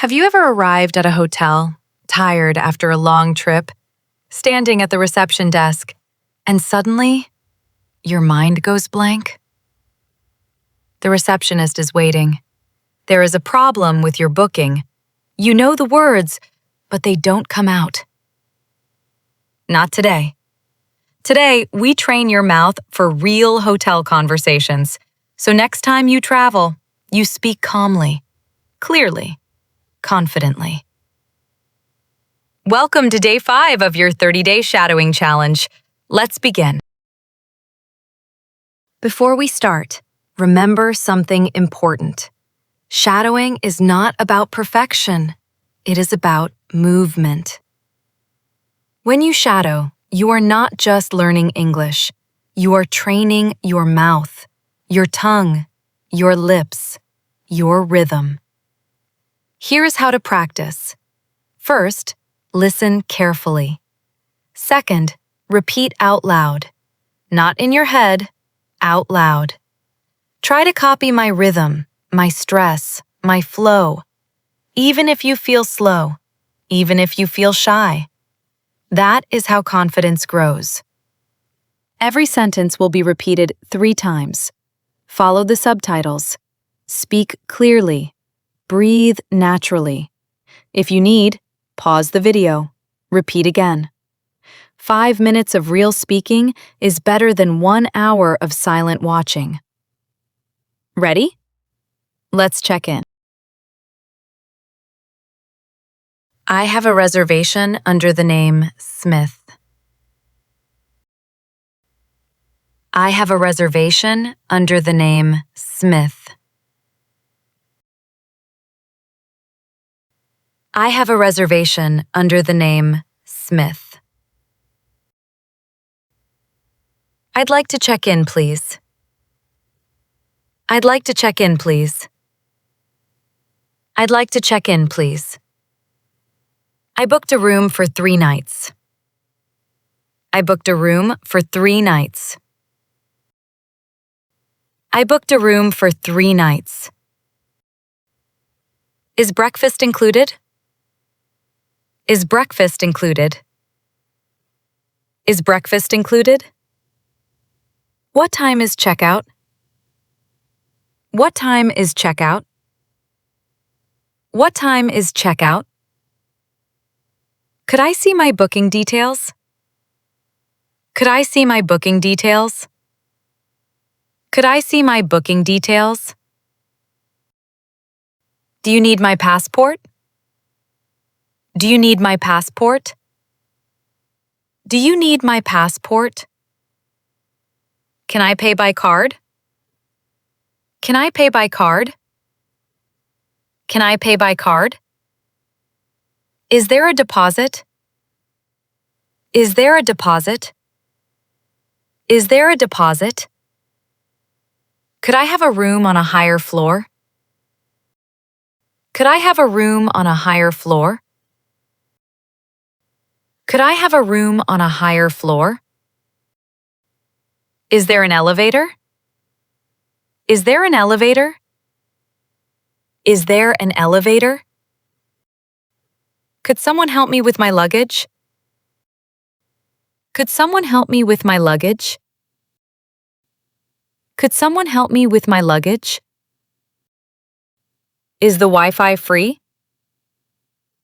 Have you ever arrived at a hotel, tired after a long trip, standing at the reception desk, and suddenly, your mind goes blank? The receptionist is waiting. There is a problem with your booking. You know the words, but they don't come out. Not today. Today, we train your mouth for real hotel conversations. So next time you travel, you speak calmly, clearly, confidently. Welcome to day 5 of your 30-day shadowing challenge. Let's begin. Before we start, remember something important. Shadowing is not about perfection. It is about movement. When you shadow, you are not just learning English. You are training your mouth, your tongue, your lips, your rhythm. Here's how to practice. First, listen carefully. Second, repeat out loud. Not in your head, out loud. Try to copy my rhythm, my stress, my flow. Even if you feel slow, even if you feel shy. That is how confidence grows. Every sentence will be repeated 3 times. Follow the subtitles. Speak clearly. Breathe naturally. If you need, pause the video. Repeat again. 5 minutes of real speaking is better than 1 hour of silent watching. Ready? Let's check in. I have a reservation under the name Smith. I have a reservation under the name Smith. I have a reservation under the name Smith. I'd like to check in, please. I'd like to check in, please. I'd like to check in, please. I booked a room for 3 nights. I booked a room for 3 nights. I booked a room for 3 nights. Is breakfast included? Is breakfast included? Is breakfast included? What time is checkout? What time is checkout? What time is checkout? Could I see my booking details? Could I see my booking details? Could I see my booking details? Do you need my passport? Do you need my passport? Do you need my passport? Can I pay by card? Can I pay by card? Can I pay by card? Is there a deposit? Is there a deposit? Is there a deposit? Could I have a room on a higher floor? Could I have a room on a higher floor? Could I have a room on a higher floor? Is there an elevator? Is there an elevator? Is there an elevator? Could someone help me with my luggage? Could someone help me with my luggage? Could someone help me with my luggage? Is the Wi-Fi free?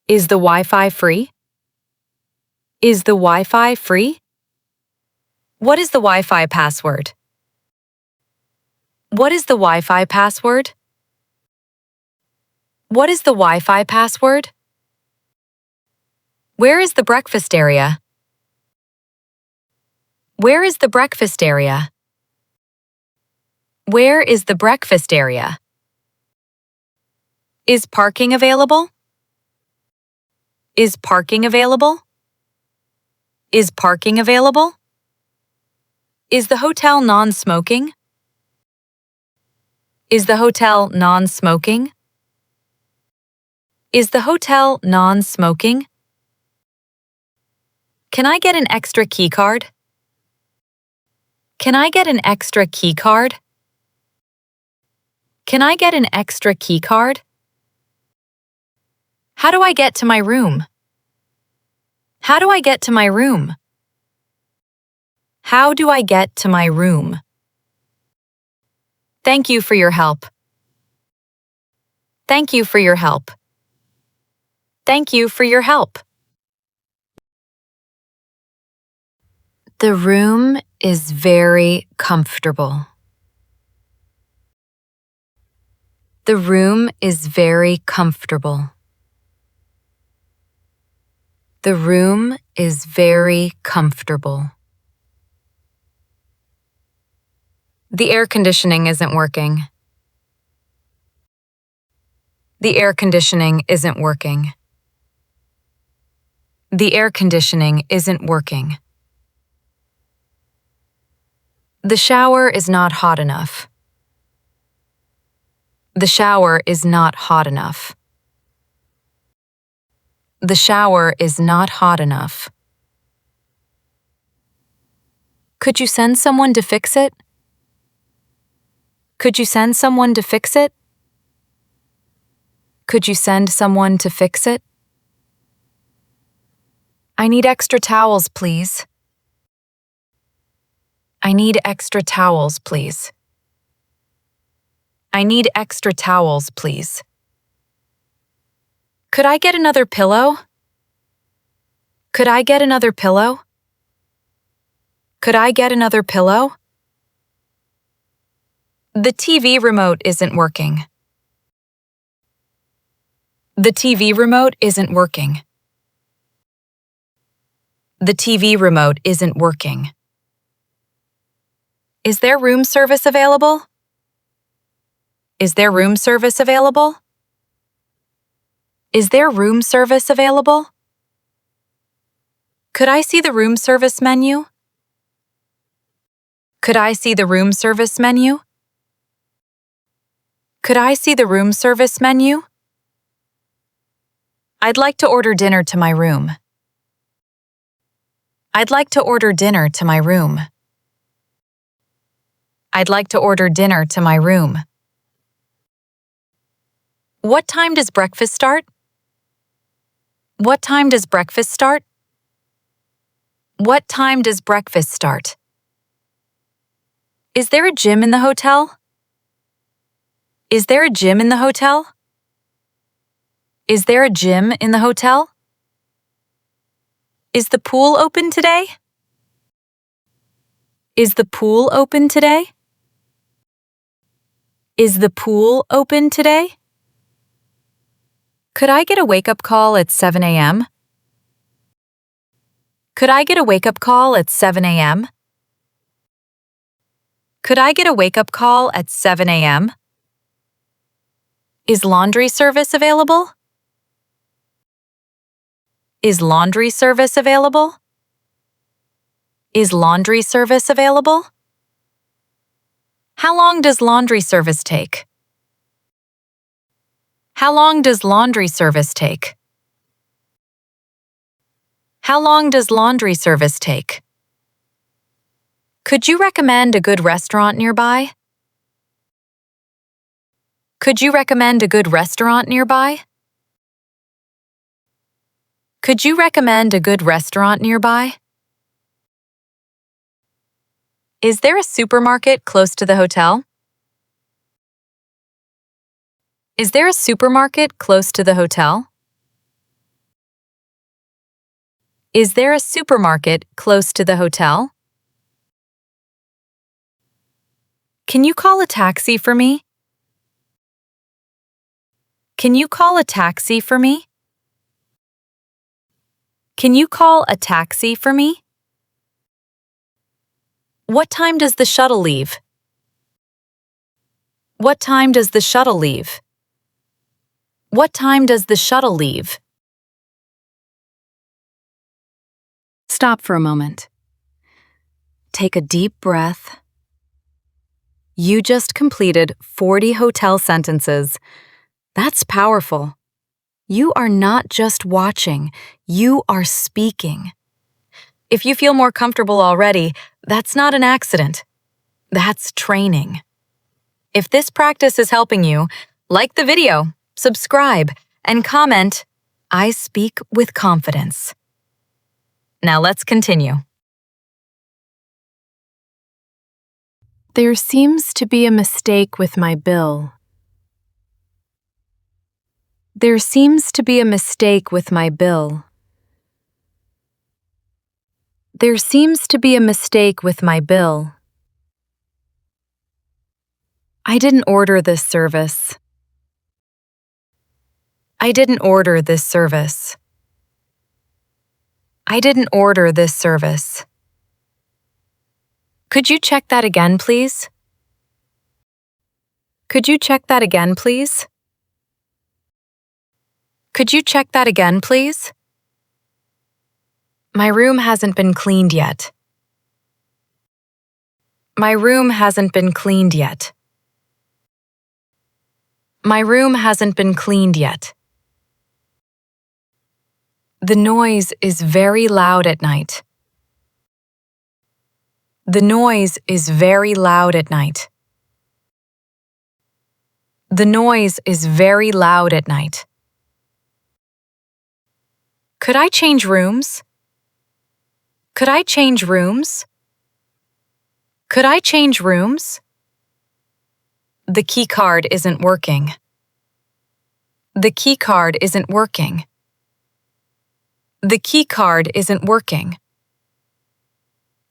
Is the Wi-Fi free? Is the Wi-Fi free? What is the Wi-Fi password? What is the Wi-Fi password? What is the Wi-Fi password? Where is the breakfast area? Where is the breakfast area? Where is the breakfast area? Is parking available? Is parking available? Is parking available? Is the hotel non-smoking? Is the hotel non-smoking? Is the hotel non-smoking? Can I get an extra key card? Can I get an extra key card? Can I get an extra key card? How do I get to my room? How do I get to my room? How do I get to my room? Thank you for your help. Thank you for your help. Thank you for your help. The room is very comfortable. The room is very comfortable. The room is very comfortable. The air conditioning isn't working. The air conditioning isn't working. The air conditioning isn't working. The shower is not hot enough. The shower is not hot enough. The shower is not hot enough. Could you send someone to fix it? Could you send someone to fix it? Could you send someone to fix it? I need extra towels, please. I need extra towels, please. I need extra towels, please. Could I get another pillow? Could I get another pillow? Could I get another pillow? The TV remote isn't working. The TV remote isn't working. The TV remote isn't working. Is there room service available? Is there room service available? Is there room service available? Could I see the room service menu? Could I see the room service menu? Could I see the room service menu? I'd like to order dinner to my room. I'd like to order dinner to my room. I'd like to order dinner to my room. What time does breakfast start? What time does breakfast start? What time does breakfast start? Is there a gym in the hotel? Is there a gym in the hotel? Is there a gym in the hotel? Is the pool open today? Is the pool open today? Is the pool open today? Could I get a wake-up call at 7 a.m.? Could I get a wake-up call at 7 a.m.? Could I get a wake-up call at 7 a.m.? Is laundry service available? Is laundry service available? Is laundry service available? How long does laundry service take? How long does laundry service take? How long does laundry service take? Could you recommend a good restaurant nearby? Could you recommend a good restaurant nearby? Could you recommend a good restaurant nearby? Is there a supermarket close to the hotel? Is there a supermarket close to the hotel? Is there a supermarket close to the hotel? Can you call a taxi for me? Can you call a taxi for me? Can you call a taxi for me? What time does the shuttle leave? What time does the shuttle leave? What time does the shuttle leave? Stop for a moment. Take a deep breath. You just completed 40 hotel sentences. That's powerful. You are not just watching, you are speaking. If you feel more comfortable already, that's not an accident. That's training. If this practice is helping you, like the video, subscribe, and comment I speak with confidence. Now let's continue. There seems to be a mistake with my bill. There seems to be a mistake with my bill. There seems to be a mistake with my bill. I didn't order this service. I didn't order this service. I didn't order this service. Could you check that again, please? Could you check that again, please? Could you check that again, please? My room hasn't been cleaned yet. My room hasn't been cleaned yet. My room hasn't been cleaned yet. The noise is very loud at night. The noise is very loud at night. The noise is very loud at night. Could I change rooms? Could I change rooms? Could I change rooms? The key card isn't working. The key card isn't working. The key card isn't working.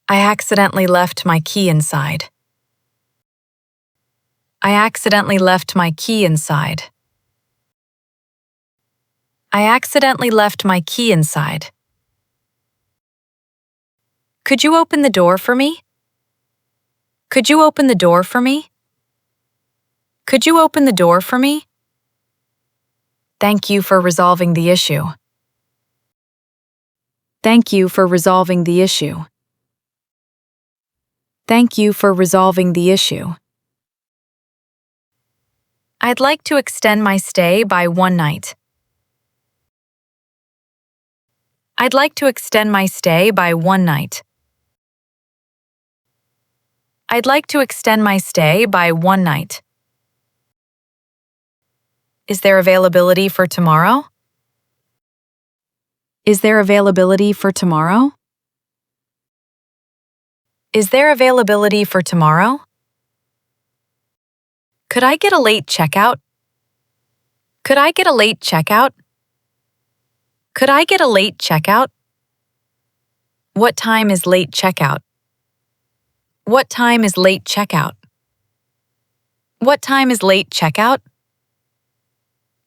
I accidentally left my key inside. I accidentally left my key inside. I accidentally left my key inside. Could you open the door for me? Could you open the door for me? Could you open the door for me? Thank you for resolving the issue. Thank you for resolving the issue. Thank you for resolving the issue. I'd like to extend my stay by 1 night. I'd like to extend my stay by 1 night. I'd like to extend my stay by 1 night. Is there availability for tomorrow? Is there availability for tomorrow? Is there availability for tomorrow? Could I get a late checkout? Could I get a late checkout? Could I get a late checkout? What time is late checkout? What time is late checkout? What time is late checkout?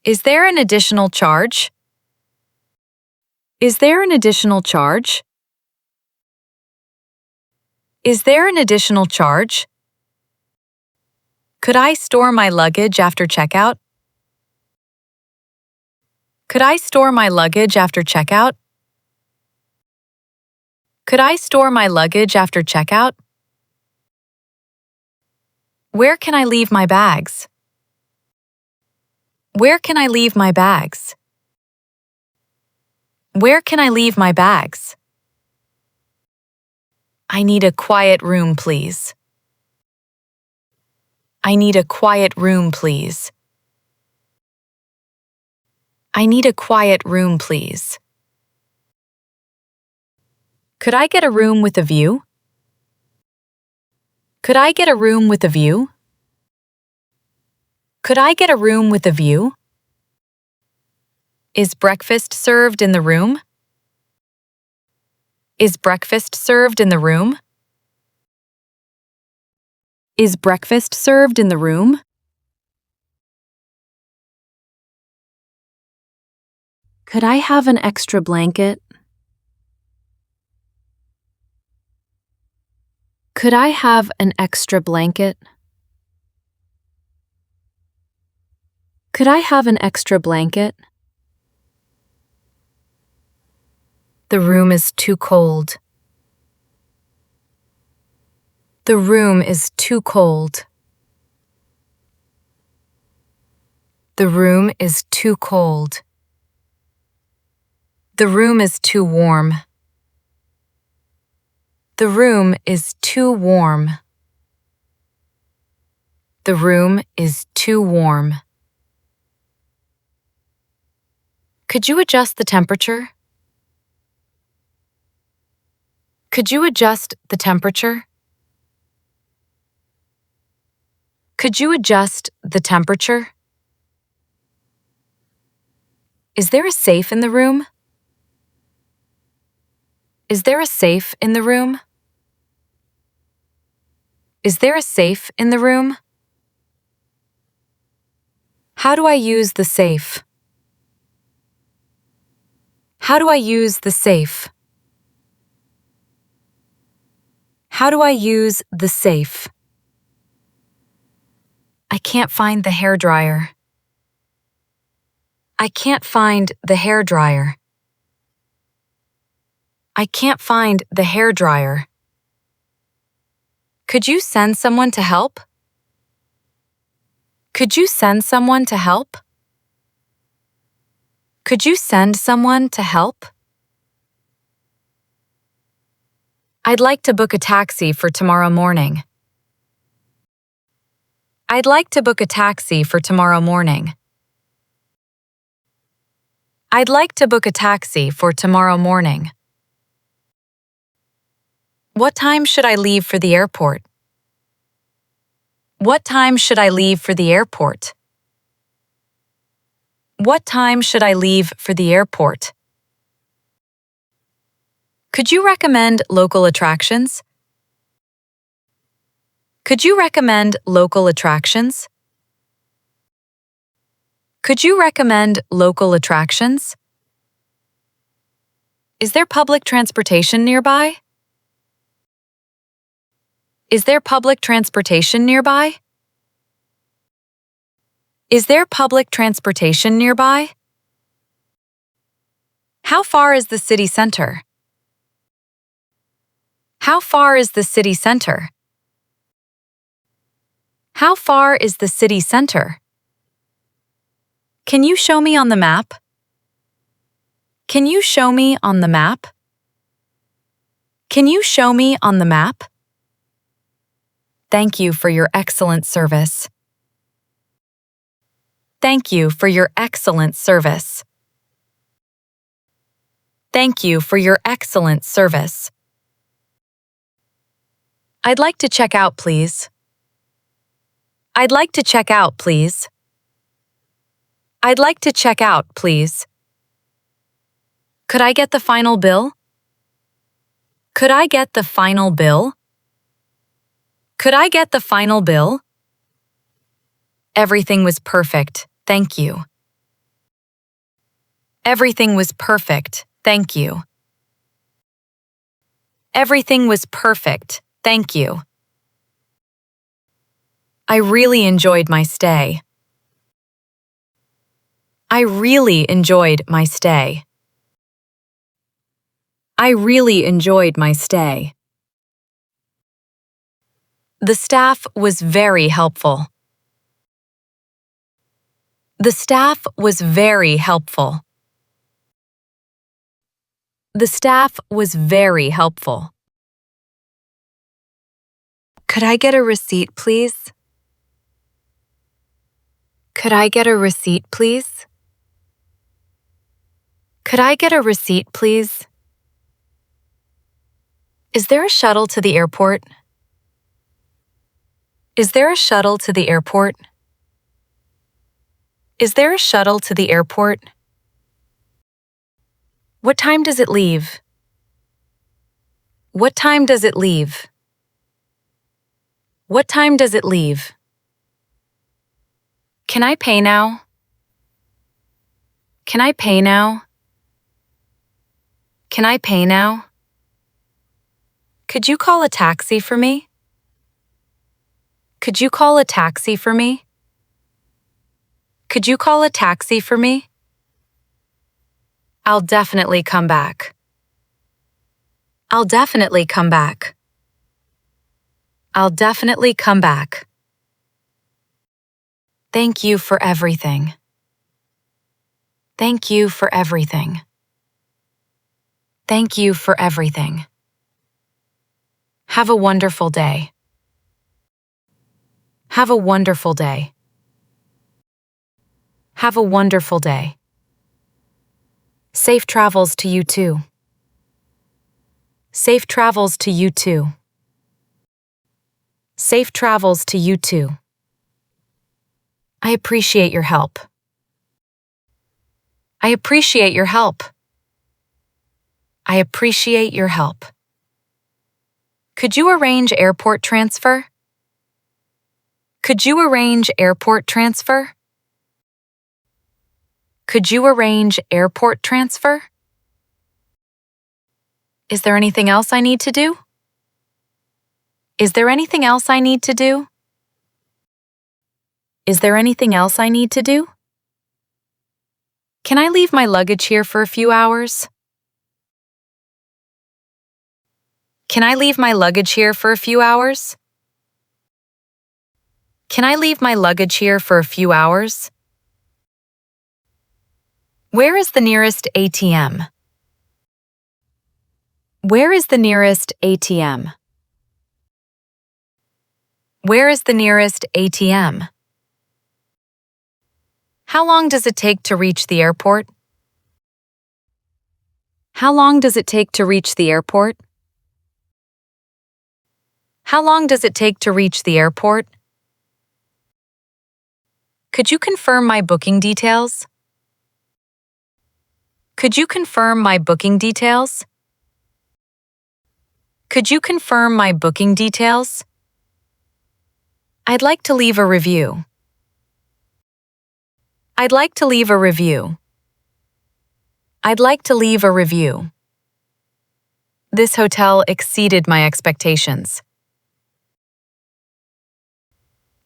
Is there an additional charge? Is there an additional charge? Is there an additional charge? Could I store my luggage after checkout? Could I store my luggage after checkout? Could I store my luggage after checkout? Where can I leave my bags? Where can I leave my bags? Where can I leave my bags? I need a quiet room, please. I need a quiet room, please. I need a quiet room, please. Could I get a room with a view? Could I get a room with a view? Could I get a room with a view? Is breakfast served in the room? Is breakfast served in the room? Is breakfast served in the room? Could I have an extra blanket? Could I have an extra blanket? Could I have an extra blanket? The room is too cold. The room is too cold. The room is too cold. The room is too warm. The room is too warm. The room is too warm. Could you adjust the temperature? Could you adjust the temperature? Could you adjust the temperature? Is there a safe in the room? Is there a safe in the room? Is there a safe in the room? How do I use the safe? How do I use the safe? How do I use the safe? I can't find the hairdryer. I can't find the hairdryer. I can't find the hairdryer. Could you send someone to help? Could you send someone to help? Could you send someone to help? I'd like to book a taxi for tomorrow morning. I'd like to book a taxi for tomorrow morning. I'd like to book a taxi for tomorrow morning. What time should I leave for the airport? What time should I leave for the airport? What time should I leave for the airport? Could you recommend local attractions? Could you recommend local attractions? Could you recommend local attractions? Is there public transportation nearby? Is there public transportation nearby? Is there public transportation nearby? How far is the city center? How far is the city center? How far is the city center? Can you show me on the map? Can you show me on the map? Can you show me on the map? Thank you for your excellent service. Thank you for your excellent service. Thank you for your excellent service. I'd like to check out, please. I'd like to check out, please. I'd like to check out, please. Could I get the final bill? Could I get the final bill? Could I get the final bill? Everything was perfect, thank you. Everything was perfect, thank you. Everything was perfect, thank you. I really enjoyed my stay. I really enjoyed my stay. I really enjoyed my stay. The staff was very helpful. The staff was very helpful. The staff was very helpful. Could I get a receipt, please? Could I get a receipt, please? Could I get a receipt, please? Is there a shuttle to the airport? Is there a shuttle to the airport? Is there a shuttle to the airport? What time does it leave? What time does it leave? What time does it leave? Can I pay now? Can I pay now? Can I pay now? Could you call a taxi for me? Could you call a taxi for me? Could you call a taxi for me? I'll definitely come back. I'll definitely come back. I'll definitely come back. Thank you for everything. Thank you for everything. Thank you for everything. Have a wonderful day. Have a wonderful day. Have a wonderful day. Safe travels to you too. Safe travels to you too. Safe travels to you too. I appreciate your help. I appreciate your help. I appreciate your help. Could you arrange airport transfer? Could you arrange airport transfer? Could you arrange airport transfer? Is there anything else I need to do? Is there anything else I need to do? Is there anything else I need to do? Can I leave my luggage here for a few hours? Can I leave my luggage here for a few hours? Can I leave my luggage here for a few hours? Where is the nearest ATM? Where is the nearest ATM? Where is the nearest ATM? How long does it take to reach the airport? How long does it take to reach the airport? How long does it take to reach the airport? Could you confirm my booking details? Could you confirm my booking details? Could you confirm my booking details? I'd like to leave a review. I'd like to leave a review. I'd like to leave a review. This hotel exceeded my expectations.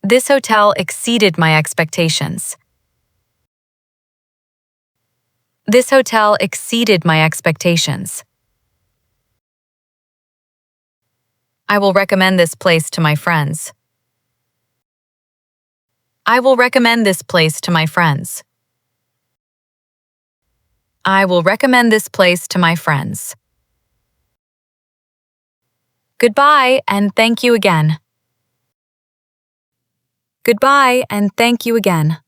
This hotel exceeded my expectations. This hotel exceeded my expectations. I will recommend this place to my friends. I will recommend this place to my friends. I will recommend this place to my friends. Goodbye and thank you again. Goodbye and thank you again.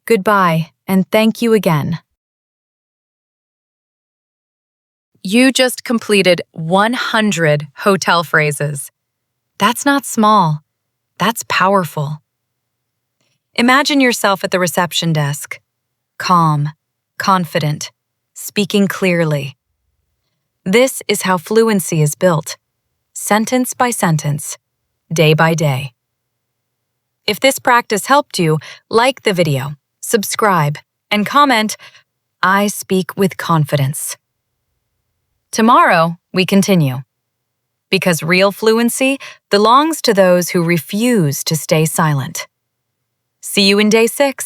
Goodbye and thank you again. You just completed 100 hotel phrases. That's not small. That's powerful. Imagine yourself at the reception desk, calm, confident, speaking clearly. This is how fluency is built, sentence by sentence, day by day. If this practice helped you, like the video, subscribe, and comment, "I speak with confidence." Tomorrow, we continue. Because real fluency belongs to those who refuse to stay silent. See you in day 6.